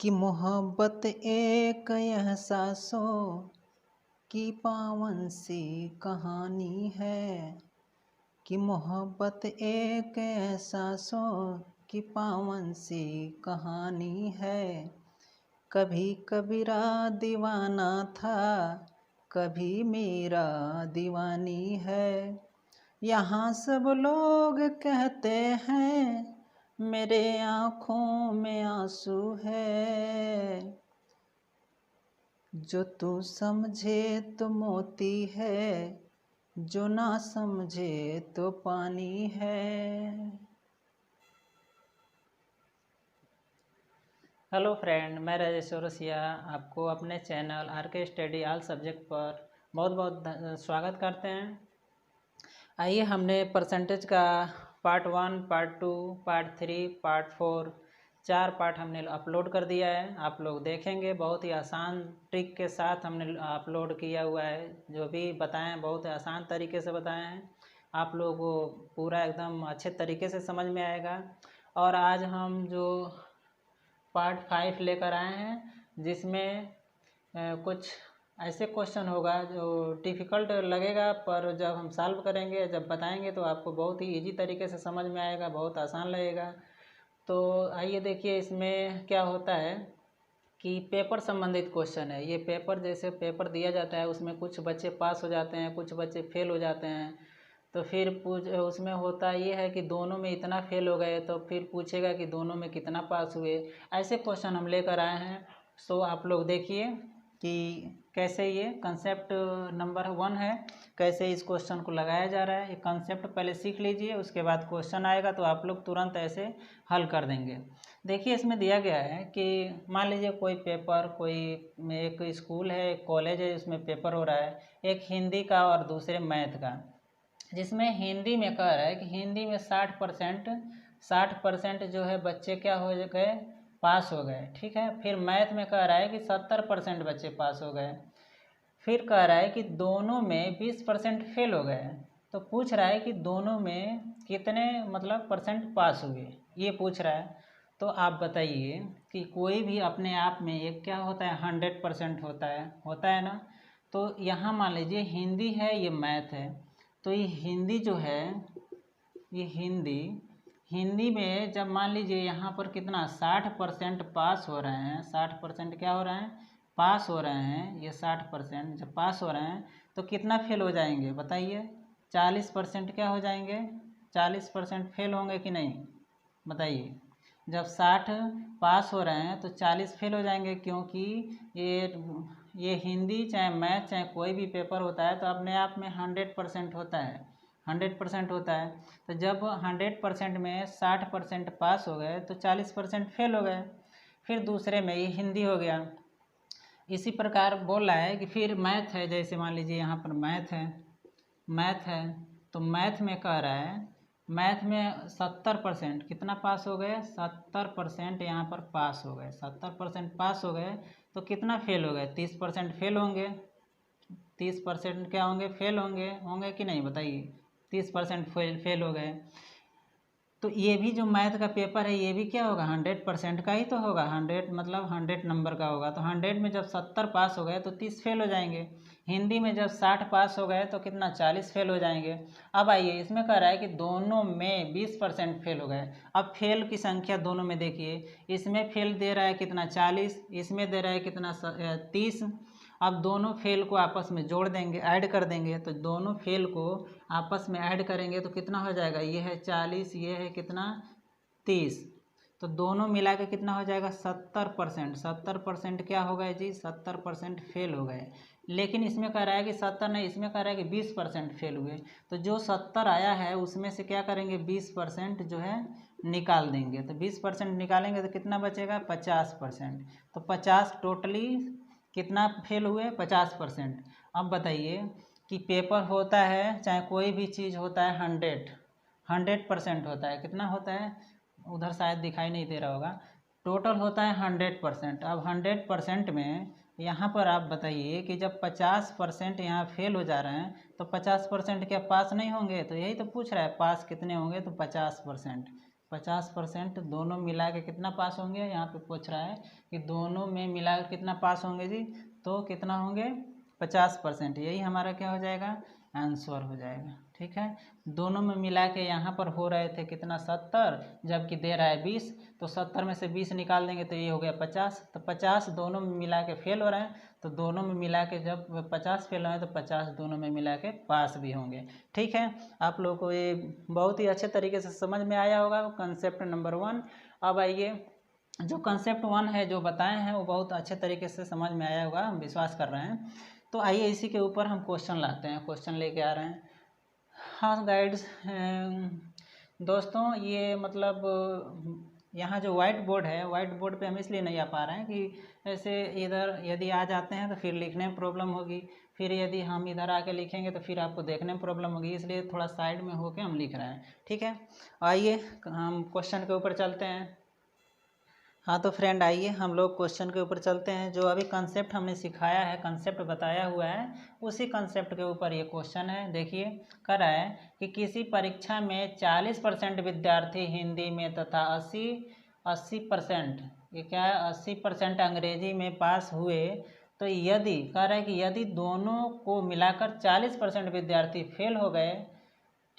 कि मोहब्बत एक एहसासों की पावन सी कहानी है। कि मोहब्बत एक एहसासों की पावन सी कहानी है। कभी कबीरा दीवाना था, कभी मेरा दीवानी है। यहाँ सब लोग कहते हैं मेरे आँखों में आंसू है। जो तू समझे तो मोती है, जो ना समझे तो पानी है। हेलो फ्रेंड, मैं राजेश चौरसिया आपको अपने channel RK study all subject पर बहुत बहुत स्वागत करते हैं। आइए, हमने परसेंटेज का part 1, part 2, part 3, part 4 4 part हमने अपलोड कर दिया है। आप लोग देखेंगे, बहुत ही आसान ट्रिक के साथ हमने अपलोड किया हुआ है। जो भी बताएं बहुत आसान तरीके से बताए हैं, आप लोगों को पूरा एकदम अच्छे तरीके से समझ में आएगा। और आज हम जो पार्ट 5 लेकर आए हैं, जिसमें कुछ ऐसे क्वेश्चन होगा जो डिफ़िकल्ट लगेगा, पर जब हम सॉल्व करेंगे, जब बताएंगे तो आपको बहुत ही इजी तरीके से समझ में आएगा, बहुत आसान लगेगा। तो आइए देखिए, इसमें क्या होता है कि पेपर संबंधित क्वेश्चन है। ये पेपर जैसे पेपर दिया जाता है, उसमें कुछ बच्चे पास हो जाते हैं, कुछ बच्चे फेल हो जाते हैं। तो फिर उसमें होता ये है कि दोनों में इतना फेल हो गए, तो फिर पूछेगा कि दोनों में कितना पास हुए। ऐसे क्वेश्चन हम लेकर आए हैं। सो आप लोग देखिए कि कैसे ये कंसेप्ट नंबर 1 है, कैसे इस क्वेश्चन को लगाया जा रहा है। ये कंसेप्ट पहले सीख लीजिए, उसके बाद क्वेश्चन आएगा तो आप लोग तुरंत ऐसे हल कर देंगे। देखिए, इसमें दिया गया है कि मान लीजिए कोई पेपर, कोई एक स्कूल है, एक कॉलेज है, उसमें पेपर हो रहा है, एक हिंदी का और दूसरे मैथ का। जिसमें हिंदी में कह रहा है कि हिंदी में 60% जो है बच्चे क्या हो गए, पास हो गए। ठीक है। फिर मैथ में कह रहा है कि 70% बच्चे पास हो गए। फिर कह रहा है कि दोनों में 20% फेल हो गए। तो पूछ रहा है कि दोनों में कितने मतलब परसेंट पास हुए, ये पूछ रहा है। तो आप बताइए कि कोई भी अपने आप में एक क्या होता है, 100% होता है ना। तो यहाँ मान लीजिए हिंदी है, ये मैथ है। तो ये हिंदी जो है, ये हिंदी में जब मान लीजिए यहाँ पर कितना 60% पास हो रहे हैं, 60% क्या हो रहे हैं, पास हो रहे हैं। ये 60% जब पास हो रहे हैं तो कितना फेल हो जाएंगे बताइए। 40% क्या हो जाएंगे, 40% फेल होंगे कि नहीं बताइए। जब 60 पास हो रहे हैं तो 40 फेल हो जाएंगे, क्योंकि ये हिंदी चाहे मैथ चाहे कोई भी पेपर होता है तो अपने आप में 100% होता है, 100% होता है। तो जब 100% में 60% पास हो गए तो 40% फेल हो गए। फिर दूसरे में ये हिंदी हो गया। इसी प्रकार बोल रहा है कि फिर मैथ है, जैसे मान लीजिए यहाँ पर मैथ है। तो मैथ में कह रहा है, मैथ में 70% कितना पास हो गए, 70% यहाँ पर पास हो गए। 70% पास हो गए तो कितना फेल हो गए, 30% फेल होंगे। 30% क्या होंगे, फेल होंगे कि नहीं बताइए। 30% फेल हो गए। तो ये भी जो मैथ का पेपर है, ये भी क्या होगा, 100% का ही तो होगा। 100 मतलब 100 नंबर का होगा। तो 100 में जब 70 पास हो गए तो 30 फेल हो जाएंगे। हिंदी में जब 60 पास हो गए तो कितना, 40 फेल हो जाएंगे। अब आइए, इसमें कह रहा है कि दोनों में 20% फेल हो गए। अब फेल की संख्या दोनों में देखिए, इसमें फेल दे रहा है कितना, 40, इसमें दे रहा है कितना, 30। अब दोनों फेल को आपस में जोड़ देंगे, ऐड कर देंगे। तो दोनों फेल को आपस में ऐड करेंगे तो कितना हो जाएगा, ये है 40, ये है कितना, 30। तो दोनों मिला के कितना हो जाएगा, 70%। 70% क्या हो गए जी, 70% फेल हो गए। लेकिन इसमें कह रहा है कि 70 नहीं, इसमें कह रहा है कि 20% फेल हुए। तो जो 70 आया है उसमें से क्या करेंगे, 20% जो है निकाल देंगे। तो 20% निकालेंगे तो कितना बचेगा, 50%। तो 50 टोटली कितना फेल हुए, 50%। अब बताइए कि पेपर होता है चाहे कोई भी चीज़ होता है, 100% होता है। कितना होता है, उधर शायद दिखाई नहीं दे रहा होगा। टोटल होता है 100%। अब 100% में यहाँ पर आप बताइए कि जब 50% यहाँ फेल हो जा रहे हैं तो 50% क्या पास नहीं होंगे। तो यही तो पूछ रहा है, पास कितने होंगे। तो 50%। 50% दोनों मिला के कितना पास होंगे, यहाँ पे पूछ रहा है कि दोनों में मिला के कितना पास होंगे जी, तो कितना होंगे 50%, यही हमारा क्या हो जाएगा, आंसर हो जाएगा। ठीक है, दोनों में मिला के यहाँ पर हो रहे थे कितना 70, जबकि दे रहा है 20, तो 70 में से 20 निकाल देंगे तो ये हो गया 50, तो 50 दोनों में मिला के फेल हो रहे हैं, तो दोनों में मिला के जब 50 फेल हो रहे हैं तो 50 दोनों में मिला के पास भी होंगे। ठीक है, आप लोगों को ये बहुत ही अच्छे तरीके से समझ में आया होगा कंसेप्ट नंबर 1। अब आइए, जो कंसेप्ट 1 है जो बताए हैं वो बहुत अच्छे तरीके से समझ में आया होगा, हम विश्वास कर रहे हैं। तो आइए इसी के ऊपर हम क्वेश्चन लाते हैं, क्वेश्चन लेके आ रहे हैं। हाँ गाइड्स, दोस्तों ये मतलब यहाँ जो वाइट बोर्ड है, वाइट बोर्ड पे हम इसलिए नहीं आ पा रहे हैं कि ऐसे इधर यदि आ जाते हैं तो फिर लिखने में प्रॉब्लम होगी, फिर यदि हम इधर आके लिखेंगे तो फिर आपको देखने में प्रॉब्लम होगी, इसलिए थोड़ा साइड में होके हम लिख रहे हैं। ठीक है, आइए हम क्वेश्चन के ऊपर चलते हैं। हाँ तो फ्रेंड आइए हम लोग क्वेश्चन के ऊपर चलते हैं। जो अभी कंसेप्ट हमने सिखाया है, कंसेप्ट बताया हुआ है, उसी कंसेप्ट के ऊपर ये क्वेश्चन है। देखिए कह रहा है कि किसी परीक्षा में 40% विद्यार्थी हिंदी में तथा 80% ये क्या है 80% अंग्रेजी में पास हुए, तो यदि कह रहा है कि यदि दोनों को मिलाकर 40% विद्यार्थी फेल हो गए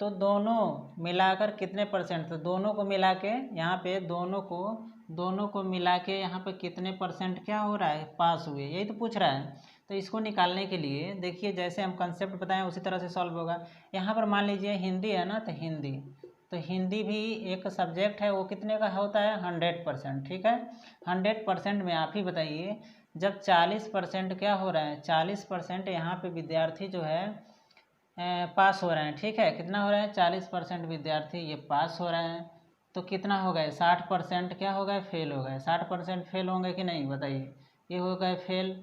तो दोनों मिलाकर कितने परसेंट, तो दोनों को मिला के यहाँ पे दोनों को मिला के यहाँ पे कितने परसेंट क्या हो रहा है, पास हुए, यही तो पूछ रहा है। तो इसको निकालने के लिए देखिए जैसे हम कंसेप्ट बताएं उसी तरह से सॉल्व होगा। यहाँ पर मान लीजिए हिंदी है ना, तो हिंदी भी एक सब्जेक्ट है, वो कितने का होता है 100%। ठीक है, 100% में आप ही बताइए जब 40% क्या हो रहा है, 40% यहाँ पे विद्यार्थी जो है पास हो रहे हैं। ठीक है, कितना हो रहा है 40% विद्यार्थी ये पास हो रहे हैं, तो कितना हो गए 60% क्या हो गए, फेल हो गए। 60% फेल होंगे कि नहीं बताइए, ये हो गए फेल।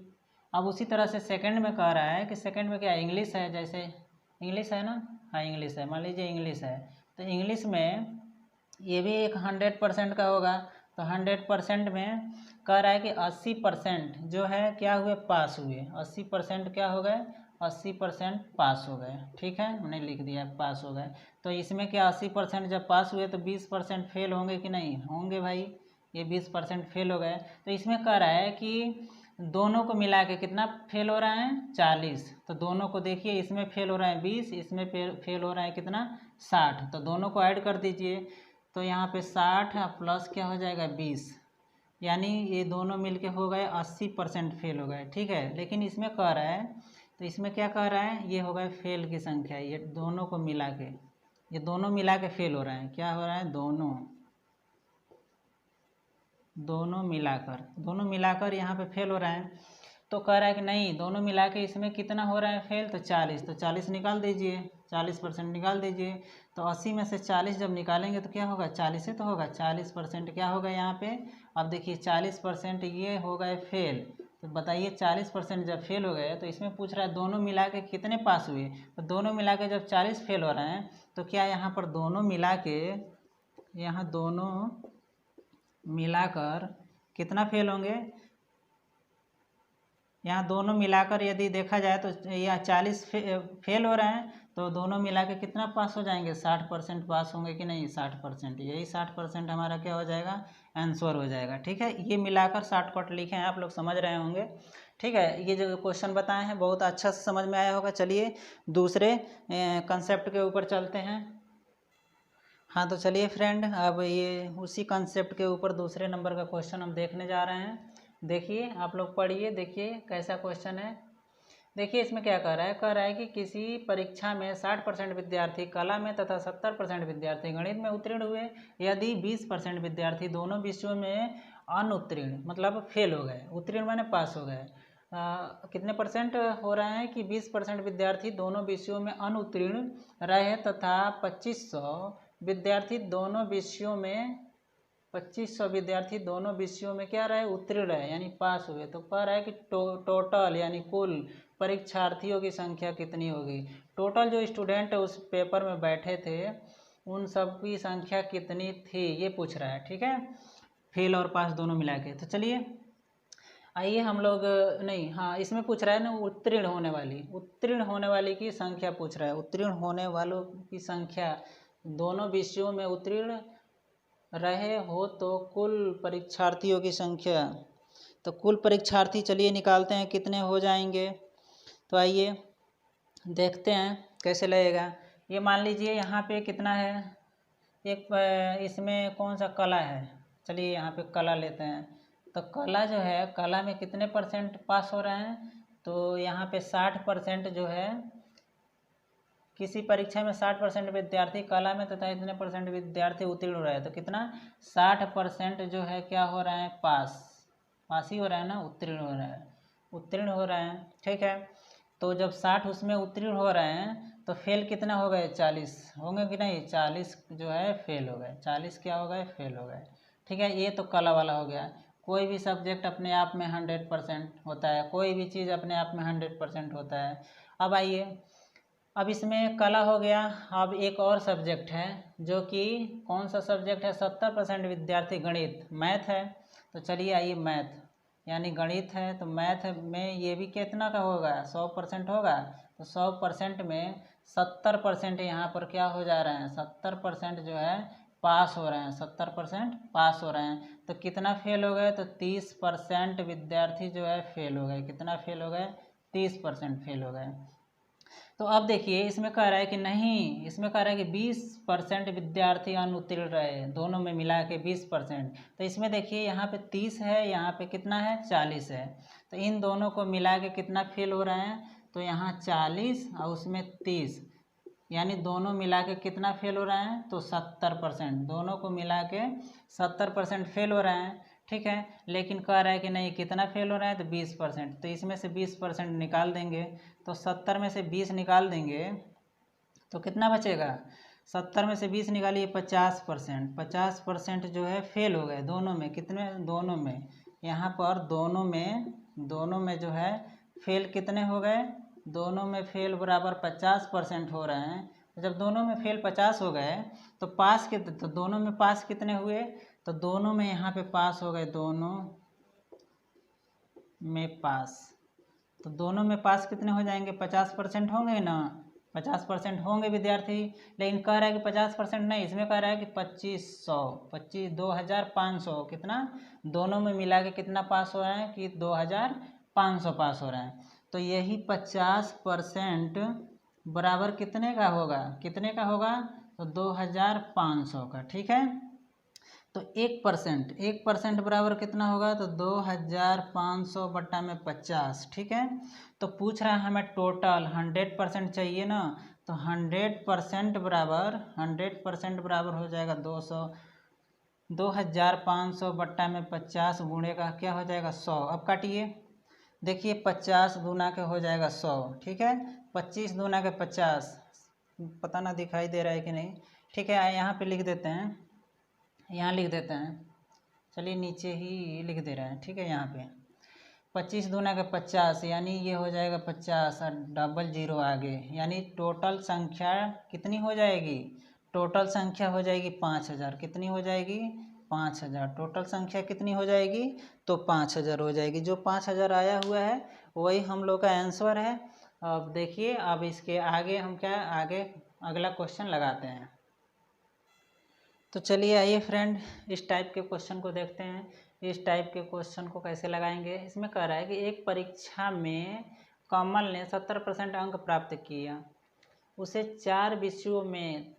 अब उसी तरह से सेकंड में कह रहा है कि सेकंड में क्या इंग्लिश है, जैसे इंग्लिश है ना, हाँ इंग्लिश है, मान लीजिए इंग्लिश है, तो इंग्लिश में ये भी एक 100% का होगा, तो 100% में कह रहा है कि 80% जो है क्या हुए, पास हुए। 80% क्या हो गए, 80% पास हो गए। ठीक है, हमने लिख दिया पास हो गए। तो इसमें क्या 80% जब पास हुए तो 20% फेल होंगे कि नहीं होंगे भाई, ये 20% फेल हो गए। तो इसमें कह रहा है कि दोनों को मिला के कितना फेल हो रहा है 40, तो दोनों को देखिए इसमें फेल हो रहा है 20, इसमें फेल हो रहा है कितना 60, तो दोनों को ऐड कर दीजिए, तो यहाँ पे 60 प्लस क्या हो जाएगा 20, यानी ये दोनों मिलके हो गए 80% फेल हो गए। ठीक है, लेकिन इसमें कह रहा है, तो इसमें क्या कह रहा है, ये हो गए फेल की संख्या, ये दोनों को मिला के, ये दोनों मिला के फेल हो रहे हैं। क्या हो रहा है, दोनों मिलाकर यहाँ पे फेल हो रहा है। तो कह रहा है कि नहीं दोनों मिला के इसमें कितना हो रहा है फेल, तो 40, तो 40 निकाल दीजिए, 40% निकाल दीजिए। तो 80 में से 40 जब निकालेंगे तो क्या होगा, 40 से तो होगा, 40% क्या होगा यहाँ पे। अब देखिए 40% ये हो गए फेल, तो बताइए 40% जब फेल हो गए तो इसमें पूछ रहा है दोनों मिला के कितने पास हुए, तो दोनों मिला के जब 40 फेल हो रहे हैं तो क्या यहाँ पर दोनों मिला के, यहाँ दोनों मिलाकर कितना फेल होंगे, यहाँ दोनों मिलाकर यदि देखा जाए तो यह 40 फेल हो रहे हैं, तो दोनों मिला के कितना पास हो जाएंगे, 60% पास होंगे कि नहीं, 60%, यही 60% हमारा क्या हो जाएगा, आंसर हो जाएगा। ठीक है, ये मिलाकर शॉर्टकट लिखे हैं, आप लोग समझ रहे होंगे। ठीक है, ये जो क्वेश्चन बताए हैं बहुत अच्छा से समझ में आया होगा। चलिए दूसरे कंसेप्ट के ऊपर चलते हैं। हाँ तो चलिए फ्रेंड, अब ये उसी कंसेप्ट के ऊपर दूसरे नंबर का क्वेश्चन हम देखने जा रहे हैं। देखिए आप लोग पढ़िए, देखिए कैसा क्वेश्चन है। देखिए इसमें क्या कह रहा है कि किसी परीक्षा में 60% विद्यार्थी कला में तथा 70% विद्यार्थी गणित में उत्तीर्ण हुए, यदि 20% विद्यार्थी दोनों विषयों में अनुत्तीर्ण मतलब फेल हो गए, उत्तीर्ण माने पास हो गए। कितने परसेंट हो रहे हैं कि 20% विद्यार्थी दोनों विषयों में अनुत्तीर्ण रहे तथा 2500 विद्यार्थी दोनों विषयों में 2500 विद्यार्थी दोनों विषयों में क्या रहे, उत्तीर्ण रहे यानी पास हुए। तो कह रहा है कि टोटल यानी कुल परीक्षार्थियों की संख्या कितनी होगी, टोटल जो स्टूडेंट उस पेपर में बैठे थे उन सब की संख्या कितनी थी, ये पूछ रहा है। ठीक है, फेल और पास दोनों मिला के। तो चलिए आइए हम लोग, नहीं हाँ इसमें पूछ रहा है ना उत्तीर्ण होने वाली की संख्या पूछ रहा है, उत्तीर्ण होने वालों की संख्या दोनों विषयों में उत्तीर्ण रहे हो तो कुल परीक्षार्थियों की संख्या, तो कुल परीक्षार्थी चलिए निकालते हैं कितने हो जाएंगे। तो आइए देखते हैं कैसे लगेगा। ये मान लीजिए यहाँ पे कितना है, एक इसमें कौन सा कला है, चलिए यहाँ पे कला लेते हैं। तो कला जो है, कला में कितने परसेंट पास हो रहे हैं, तो यहाँ पे 60% जो है, किसी परीक्षा में 60% विद्यार्थी कला में तथा इतने परसेंट विद्यार्थी उत्तीर्ण हो रहे हैं, तो कितना 60% जो है क्या हो रहा है, पास ही हो रहा है ना, उत्तीर्ण हो रहा है, उत्तीर्ण हो रहे हैं। ठीक है, तो जब 60 उसमें उत्तीर्ण हो रहे हैं तो फेल कितना हो गए, 40 होंगे कि नहीं, 40 जो है फेल हो गए, 40 क्या हो गए, फेल हो गए। ठीक है, ये तो कला वाला हो गया। कोई भी सब्जेक्ट अपने आप में 100% होता है, कोई भी चीज़ अपने आप में 100% होता है। अब आइए, अब इसमें कला हो गया। अब एक और सब्जेक्ट है जो कि कौन सा सब्जेक्ट है, 70% विद्यार्थी गणित, मैथ है। तो चलिए आइए, मैथ यानी गणित है, तो मैथ में ये भी कितना का होगा, 100% होगा। तो 100% में 70% यहाँ पर क्या हो जा रहे हैं, 70% जो है पास हो रहे हैं, 70% पास हो रहे हैं। तो कितना फेल हो गए, तो 30% विद्यार्थी जो है फेल हो गए। कितना फेल हो गए, 30% फेल हो गए। तो अब देखिए इसमें कह रहा है कि नहीं, इसमें कह रहा है कि 20% विद्यार्थी अनुत्तीर्ण रहे, दोनों में मिला के 20%। तो इसमें देखिए यहाँ पे 30 है, यहाँ पे कितना है, 40 है। तो इन दोनों को मिला के कितना फेल हो रहे हैं, तो यहाँ 40 और उसमें 30, यानी दोनों मिला के कितना फेल हो रहे हैं, तो 70%, दोनों को मिला के 70% फेल हो रहे हैं। ठीक है, लेकिन कह रहा है कि नहीं कितना फेल हो रहा है, तो 20%। तो इसमें से 20% निकाल देंगे, तो 70 में से 20 निकाल देंगे तो कितना बचेगा, 70 में से 20 निकालिए, 50%। 50% जो है फेल हो गए, दोनों में, कितने, दोनों में, यहाँ पर दोनों में जो है फेल कितने हो गए, दोनों में फेल बराबर 50% हो रहे हैं। जब दोनों में फेल 50 हो गए तो पास के, तो दोनों में पास कितने हुए, तो दोनों में यहाँ पे पास हो गए, दोनों में पास, तो दोनों में पास कितने हो जाएंगे, 50% होंगे ना, 50% होंगे विद्यार्थी। लेकिन कह रहा है कि 50% नहीं, इसमें कह रहा है कि 2500 कितना, दोनों में मिला के कितना पास हो रहे हैं, कि 2500 पास हो रहे हैं। तो यही 50% बराबर कितने का होगा, कितने का होगा, तो 2500 का। ठीक है, तो 1% बराबर कितना होगा, तो 2500 बट्टा में 50। ठीक है, तो पूछ रहा है हमें टोटल 100% चाहिए ना, तो 100% बराबर हो जाएगा 2500 बट्टा में 50 गुणे का क्या हो जाएगा, 100। अब काटिए, देखिए 50 दूना के हो जाएगा 100। ठीक है, 25 दूना के 50, पता ना दिखाई दे रहा है कि नहीं। ठीक है, यहाँ पे लिख देते हैं, यहाँ लिख देते हैं, चलिए नीचे ही लिख दे रहे हैं। ठीक है, यहाँ पे 25 दूना के 50, यानी ये हो जाएगा 50 और डबल जीरो आगे, यानी टोटल संख्या कितनी हो जाएगी, टोटल संख्या हो जाएगी 5000। कितनी हो जाएगी, 5000। टोटल संख्या कितनी हो जाएगी, तो 5000 हो जाएगी। जो 5000 आया हुआ है वही हम लोग का आंसर है। अब देखिए, अब इसके आगे हम क्या, आगे अगला क्वेश्चन लगाते हैं। तो चलिए आइए फ्रेंड, इस टाइप के क्वेश्चन को देखते हैं। इस टाइप के क्वेश्चन को कैसे लगाएंगे, इसमें कह रहा है कि एक परीक्षा में कमल ने 70% अंक प्राप्त किया, उसे चार विषयों में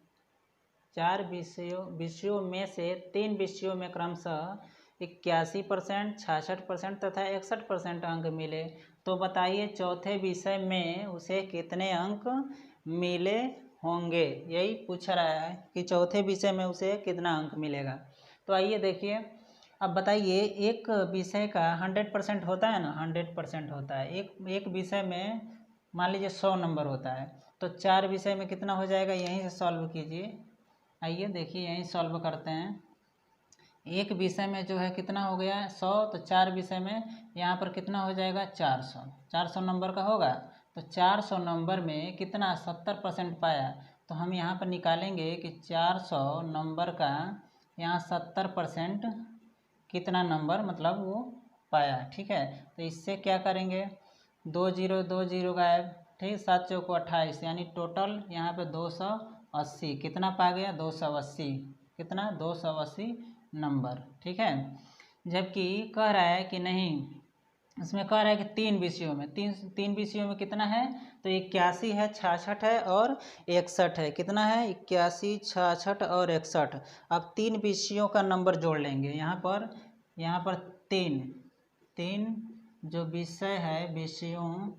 से 3 विषयों में क्रमशः 81%, 66% तथा 61% अंक मिले। तो बताइए चौथे विषय में उसे कितने अंक मिले होंगे, यही पूछ रहा है कि चौथे विषय में उसे कितना अंक मिलेगा। तो आइए देखिए, अब बताइए, एक विषय का 100% होता है ना, 100% होता है। एक विषय में मान लीजिए 100 नंबर होता है, तो 4 विषय में कितना हो जाएगा, यहीं से सॉल्व कीजिए। आइए देखिए, यहीं सॉल्व करते हैं। एक विषय में जो है कितना हो गया, 100, तो 4 विषय में यहाँ पर कितना हो जाएगा, 400 नंबर का होगा। तो 400 नंबर में कितना, 70% पाया। तो हम यहाँ पर निकालेंगे कि 400 नंबर का यहाँ 70% कितना नंबर मतलब वो पाया। ठीक है, तो इससे क्या करेंगे, 2 0 गायब। ठीक, 7 चौको 28, यानी टोटल यहाँ पे 280, कितना पा गया, 280। कितना 280 नंबर, ठीक है। जबकि कह रहा है कि नहीं, इसमें कह रहा है कि 3 विषयों में, तीन विषयों में कितना है, तो 81 है, 66 है और 61 है। कितना है, 81, 66 और 61। अब 3 विषयों का नंबर जोड़ लेंगे। यहाँ पर तीन जो विषय है, विषयों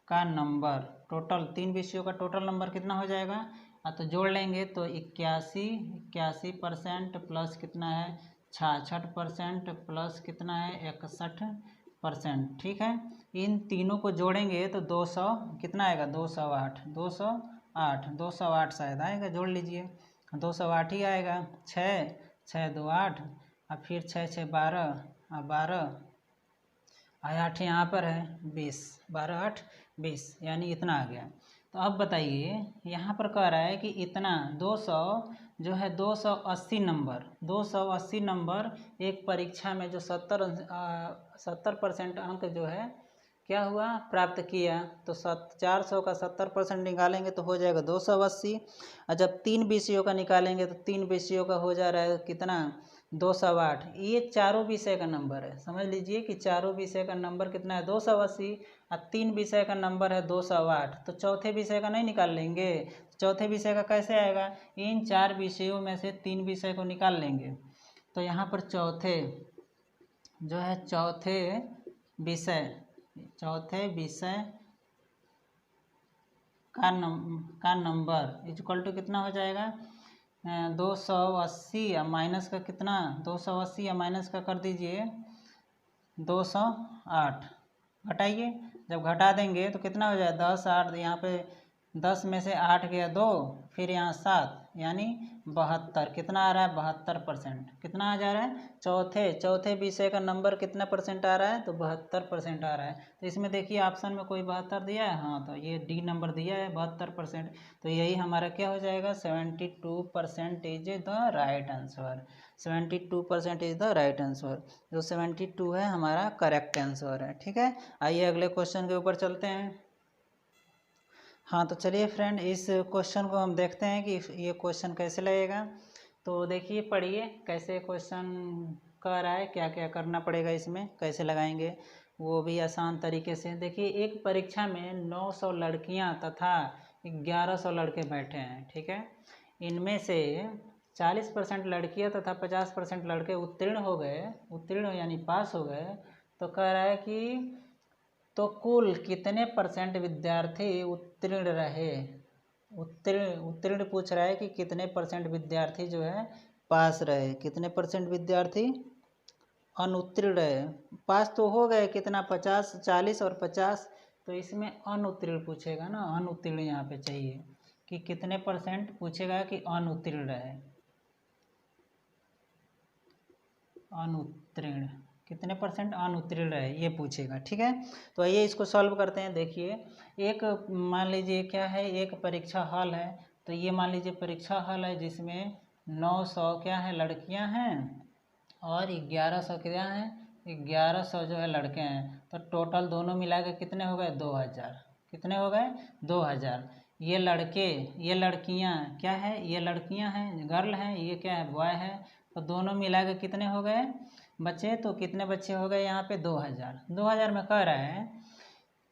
का नंबर, टोटल 3 विषयों का टोटल नंबर कितना हो जाएगा, तो जोड़ लेंगे तो 81% प्लस कितना है 66% प्लस कितना है 61%, ठीक है। इन तीनों को जोड़ेंगे तो 200 कितना आएगा, 208 शायद आएगा, जोड़ लीजिए 208 ही आएगा। 6 2 8 और फिर 6 6 12 और 12 8 यहाँ पर है 20, 12 8 20, यानी इतना आ गया। तो अब बताइए, यहाँ पर कह रहा है कि इतना 200 जो है 280 नंबर एक परीक्षा में जो 70% अंक जो है क्या हुआ, प्राप्त किया। तो 400 का 70% निकालेंगे तो हो जाएगा 280। और जब 3 विषयों का निकालेंगे तो 3 विषयों का हो जा रहा है कितना, 208। ये चारों विषय का नंबर है, समझ लीजिए कि चारों विषय का नंबर कितना है 280 और 3 विषय का नंबर है 208। तो चौथे विषय का नहीं निकाल लेंगे, चौथे विषय का कैसे आएगा, इन 4 विषयों में से 3 विषय को निकाल लेंगे। तो यहाँ पर चौथे विषय का नंबर इक्वल टू कितना हो जाएगा, 280 या माइनस का कितना, 280 या माइनस का कर दीजिए 208, घटाइए। जब घटा देंगे तो कितना हो जाएगा 10 8, यहाँ पे 10 में से 8 गया 2, फिर यहाँ 7 यानी 72। कितना आ रहा है 72%। कितना आ जा रहा है, चौथे विषय का नंबर कितना परसेंट आ रहा है, तो 72% आ रहा है। तो इसमें देखिए ऑप्शन में कोई 72 दिया है, हाँ तो ये डी नंबर दिया है 72%। तो यही हमारा क्या हो जाएगा, 72% is the right answer. 72% is the right answer. जो 72 है हमारा करेक्ट आंसर है, ठीक है। आइए अगले क्वेश्चन के ऊपर चलते हैं। हाँ तो चलिए फ्रेंड, इस क्वेश्चन को हम देखते हैं कि ये क्वेश्चन कैसे लगेगा। तो देखिए, पढ़िए कैसे क्वेश्चन कर रहा है, क्या क्या करना पड़ेगा, इसमें कैसे लगाएंगे, वो भी आसान तरीके से। देखिए, एक परीक्षा में 900 लड़कियां तथा 1100 लड़के बैठे हैं, ठीक है। इनमें से 40% लड़कियां तथा 50% लड़के उत्तीर्ण यानी पास हो गए। तो कह रहा है कि तो कुल कितने परसेंट विद्यार्थी उत्तीर्ण रहे। उत्तीर्ण पूछ रहा है कि कितने परसेंट विद्यार्थी जो है पास रहे, कितने परसेंट विद्यार्थी अनुत्तीर्ण रहे। पास तो हो गए कितना, 50, 40 और 50। तो इसमें अनुत्तीर्ण पूछेगा ना, अनुत्तीर्ण यहाँ पे चाहिए कि कितने परसेंट पूछेगा कि अनुत्तीर्ण रहे, अनुत्तीर्ण कितने परसेंट अनुत्तीर्ण रहे ये पूछेगा, ठीक है। तो आइए इसको सॉल्व करते हैं। देखिए, एक मान लीजिए क्या है, एक परीक्षा हॉल है। तो ये मान लीजिए परीक्षा हॉल है जिसमें 900 क्या है लड़कियां हैं और 1100 क्या हैं, 1100 जो है लड़के हैं। तो टोटल दोनों मिला के कितने हो गए, 2000। कितने हो गए, 2000। ये लड़के, ये लड़कियां क्या है, ये लड़कियां हैं, गर्ल हैं, ये क्या है, बॉय है। तो दोनों मिला के कितने हो गए बच्चे, तो कितने बच्चे हो गए यहाँ पे 2000। 2000 में कह रहा है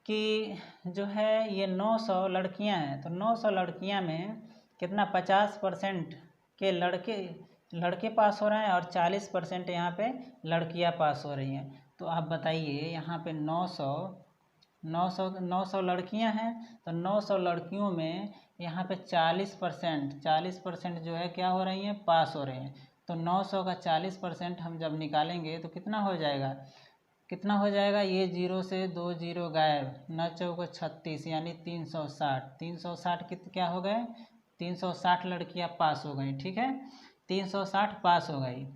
कि जो है ये 900 लड़कियां हैं। तो 900 लड़कियां में कितना 50% के लड़के पास हो रहे हैं और 40% यहाँ पे लड़कियां पास हो रही हैं। तो आप बताइए, यहाँ पे 900 लड़कियां हैं। तो 900 लड़कियों में यहाँ पे 40% जो है क्या हो रही हैं, पास हो रही हैं। तो 900 का 40% हम जब निकालेंगे तो कितना हो जाएगा, ये 0 से 2 0 गायब, 9 चौको 36 यानी 360 क्या हो गए, 360 लड़कियां पास हो गई, ठीक है। 360 पास हो गई।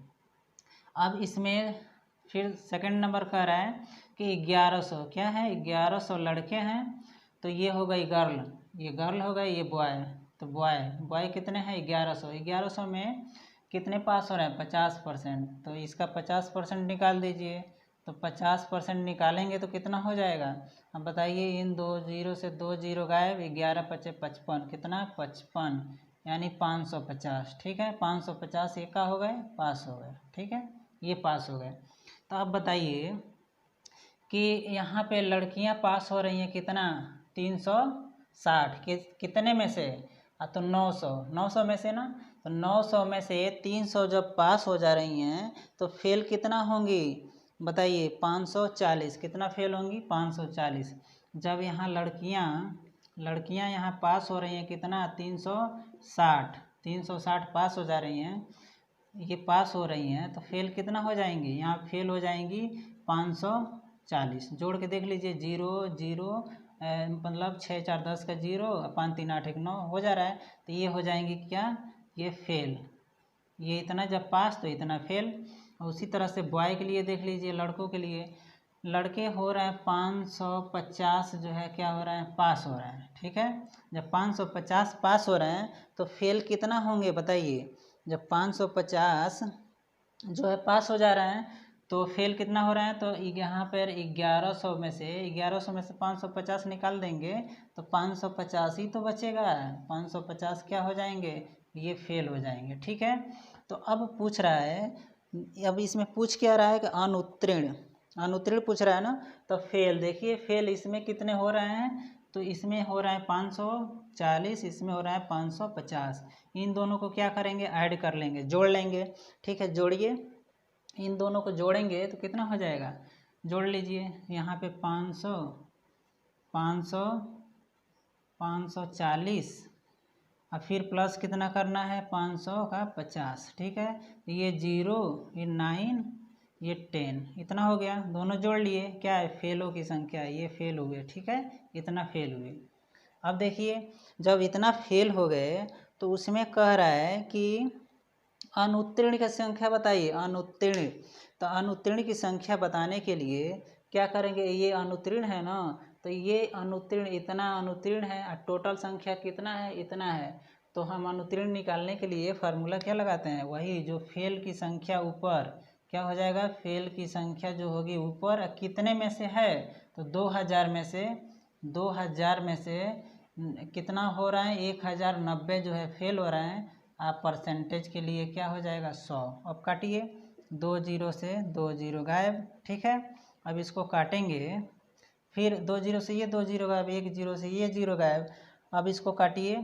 अब इसमें फिर सेकंड नंबर कह रहा है कि 1100 क्या है, 1100 लड़के हैं। तो ये हो गई गर्ल, ये गर्ल हो गई, ये बॉय। तो बॉय कितने हैं, 1100 में कितने पास हो रहे हैं, 50%। तो इसका 50% निकाल दीजिए। तो 50% निकालेंगे तो कितना हो जाएगा, अब बताइए। इन 2 0 से 2 0 गायब, 11 × 5 = 55, कितना 55 यानी 550, ठीक है। 550 ये का हो गए, पास हो गए, ठीक है, ये पास हो गए। तो अब बताइए कि यहाँ पे लड़कियाँ पास हो रही हैं कितना, 360, कितने में से, तो 900 में से ना, तो 900 में से 300 जब पास हो जा रही हैं तो फेल कितना होंगी बताइए, 540, कितना फेल होंगी, 540। जब यहाँ लड़कियाँ यहाँ पास हो रही हैं कितना, 360 पास हो जा रही हैं, ये पास हो रही हैं, तो फेल कितना हो जाएंगी, यहाँ फेल हो जाएंगी 540। जोड़ के देख लीजिए, 0 0 मतलब 6 4 10 का 0, 5 3 8 1 9 हो जा रहा है, तो ये हो जाएंगी क्या, ये फेल। ये इतना जब पास तो इतना फेल। और उसी तरह से बॉय के लिए देख लीजिए, लड़कों के लिए, लड़के हो रहे हैं 550 जो है क्या हो रहा है, पास हो रहा है, ठीक है। जब 550 पास हो रहे हैं तो फेल कितना होंगे बताइए, जब 550 जो है पास हो जा रहे हैं तो फेल कितना हो रहा है, तो यहाँ पर 1100 में से 550 निकाल देंगे तो 550 ही तो बचेगा, 550 क्या हो जाएंगे, ये फेल हो जाएंगे, ठीक है। तो अब पूछ रहा है, अब इसमें पूछ क्या रहा है कि अनुत्तीर्ण पूछ रहा है ना, तो फेल, देखिए फेल इसमें कितने हो रहे हैं, तो इसमें हो रहा है 540, इसमें हो रहा है 550। इन दोनों को क्या करेंगे, ऐड कर लेंगे, जोड़ लेंगे, ठीक है। जोड़िए, इन दोनों को जोड़ेंगे तो कितना हो जाएगा, जोड़ लीजिए, यहाँ पे 500 540 और फिर प्लस कितना करना है, 500 का 50, ठीक है। ये 0, ये 9, ये 10, इतना हो गया, दोनों जोड़ लिए, क्या है, फेलों की संख्या, ये फेल हो गए, ठीक है, इतना फेल हुए। अब देखिए, जब इतना फेल हो गए तो उसमें कह रहा है कि अनुत्तीर्ण की संख्या बताइए, अनुत्तीर्ण। तो अनुत्तीर्ण की संख्या बताने के लिए क्या करेंगे, ये अनुत्तीर्ण है ना, तो ये अनुत्तीर्ण, इतना अनुत्तीर्ण है और टोटल संख्या कितना है, इतना है। तो हम अनुत्तीर्ण निकालने के लिए फार्मूला क्या लगाते हैं, वही जो फेल की संख्या ऊपर, क्या हो जाएगा, फेल की संख्या जो होगी ऊपर कितने में से है, तो 2000 में से कितना हो रहा है, 1090 जो है फेल हो रहा है। आप परसेंटेज के लिए क्या हो जाएगा, 100। अब काटिए, 2 0 से 2 0 गायब, ठीक है। अब इसको काटेंगे, फिर 2 0 से ये 2 0 गायब, 1 0 से ये 0 गायब। अब इसको काटिए,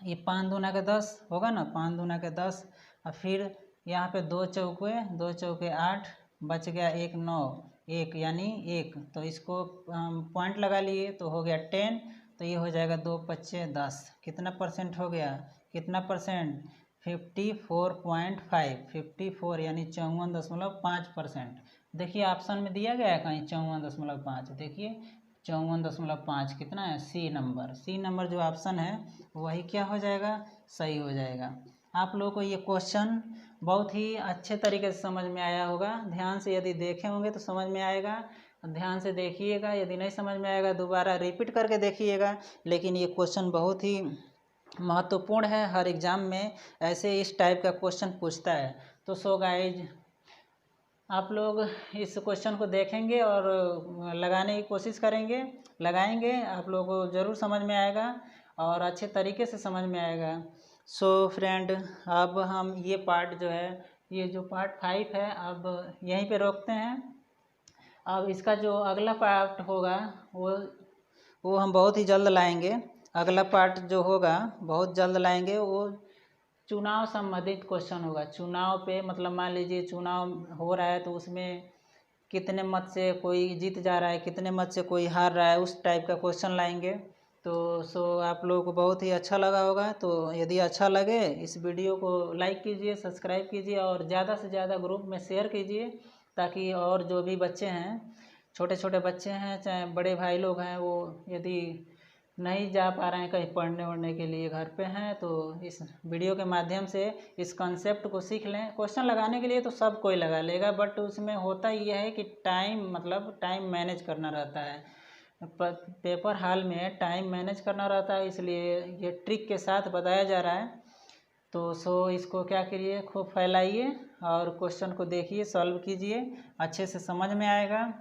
ये 5 दूना के 10 होगा ना, 5 दूना के 10, और फिर यहाँ पे 2 चौके 8, बच गया 1 9, 1 यानी 1, तो इसको पॉइंट लगा लिए तो हो गया 10, तो ये हो जाएगा 2 5 10, कितना परसेंट हो गया, कितना परसेंट, 54.5, 54 यानी 54.5%। देखिए ऑप्शन में दिया गया है कहीं 54.5, देखिए 54.5 कितना है, सी नंबर जो ऑप्शन है वही क्या हो जाएगा, सही हो जाएगा। आप लोगों को ये क्वेश्चन बहुत ही अच्छे तरीके से समझ में आया होगा, ध्यान से यदि देखे होंगे तो समझ में आएगा, ध्यान से देखिएगा, यदि नहीं समझ में आएगा दोबारा रिपीट करके देखिएगा। लेकिन ये क्वेश्चन बहुत ही महत्वपूर्ण है, हर एग्ज़ाम में ऐसे इस टाइप का क्वेश्चन पूछता है। तो सो गाइज, आप लोग इस क्वेश्चन को देखेंगे और लगाने की कोशिश करेंगे, लगाएंगे, आप लोगों को ज़रूर समझ में आएगा और अच्छे तरीके से समझ में आएगा। सो फ्रेंड, अब हम ये पार्ट जो है, ये जो पार्ट 5 है, अब यहीं पे रोकते हैं। अब इसका जो अगला पार्ट होगा वो हम बहुत ही जल्द लाएंगे। अगला पार्ट जो होगा बहुत जल्द लाएंगे, वो चुनाव संबंधित क्वेश्चन होगा। चुनाव पे मतलब मान लीजिए चुनाव हो रहा है तो उसमें कितने मत से कोई जीत जा रहा है, कितने मत से कोई हार रहा है, उस टाइप का क्वेश्चन लाएंगे। तो आप लोगों को बहुत ही अच्छा लगा होगा। तो यदि अच्छा लगे इस वीडियो को लाइक कीजिए, सब्सक्राइब कीजिए और ज़्यादा से ज़्यादा ग्रुप में शेयर कीजिए, ताकि और जो भी बच्चे हैं, छोटे छोटे बच्चे हैं चाहे बड़े भाई लोग हैं, वो यदि नहीं जा पा रहे हैं कहीं पढ़ने वढ़ने के लिए, घर पे हैं, तो इस वीडियो के माध्यम से इस कंसेप्ट को सीख लें। क्वेश्चन लगाने के लिए तो सब कोई लगा लेगा, बट उसमें होता यह है कि टाइम मैनेज करना रहता है, पेपर हॉल में टाइम मैनेज करना रहता है, इसलिए ये ट्रिक के साथ बताया जा रहा है। तो इसको क्या करिए, खूब फैलाइए और क्वेश्चन को देखिए, सॉल्व कीजिए, अच्छे से समझ में आएगा।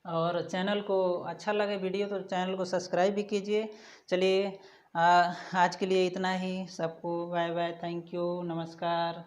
और चैनल को अच्छा लगे वीडियो तो चैनल को सब्सक्राइब भी कीजिए। चलिए आज के लिए इतना ही। सबको बाय बाय, थैंक यू, नमस्कार।